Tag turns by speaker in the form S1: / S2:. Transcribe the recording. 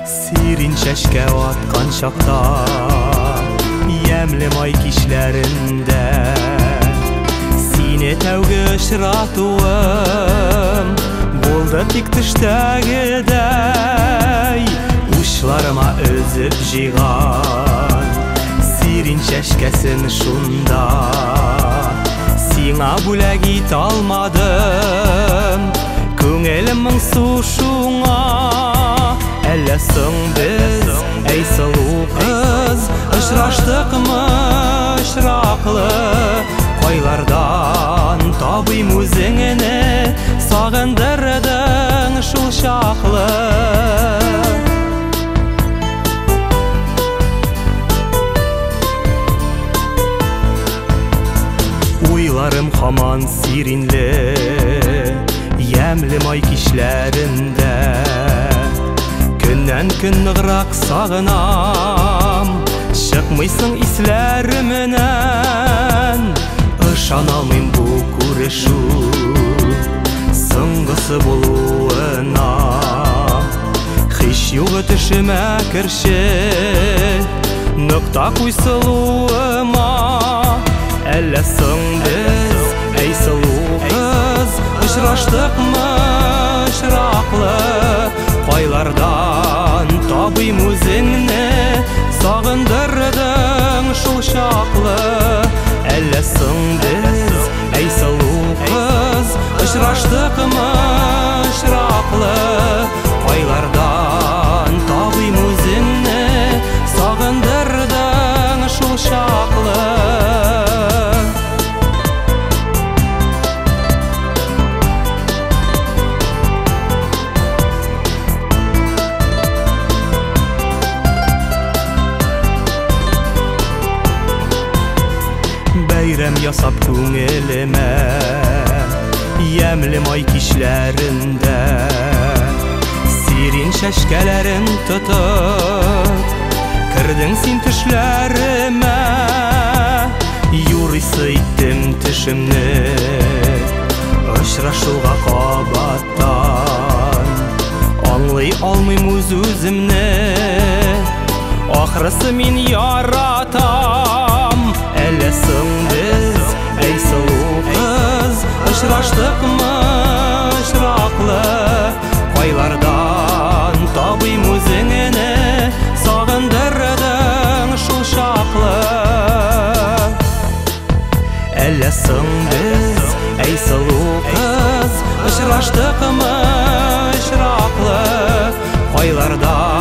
S1: Сирин чәшкә аткан чакта, ямле май кичләрендә сине тәүге очратуым булды тик төштәгедәй. Учларыма өзеп җыйган сирин чәшкәсен шунда сиңа бүләк итә алмадым. Күңелем моңсу шуңа. Әллә соң без, әй сылу кыз, очраштыкмы очраклы? Кайлардан табыйм үзеңне, сагындырдың шул чаклы. Уйларым һаман сиринле, ямле май кичләрендә. Көннән-көн ныграк сагынам, чыкмыйсың исләремнән. Ышана алмыйм бу күрешү соңгысы булуына. Һич югы төшемә керче, нокта куйсылуыма. Әллә соң без, әй сылу кыз, очраштыкмы очраклы? Кайлардан табыйм үзеңне, сагындырдың шул чаклы. Әллә соң без, әй сылу кыз, очраштыкмы очраклы? Кайлардан табыйм үзеңне, сагындырдың шул чаклы. Бәйрәм ясап күңелемә, ямле май кичләрендә. Сирин чәшкәләрен тотып, кердең син төшләремә. Юрыйсы иттем төшемне, очрашуга кабаттан. Аңлый алмыйм үз-үземне, ахрысы мин яратам. Әллә соң без, әй сылу кыз, очраштыкмы очраклы? Кайлардан табыйм үзеңне, сагындырдың шул чаклы. Әллә соң без, әй сылу кыз, очраштыкмы очраклы? Кайлардан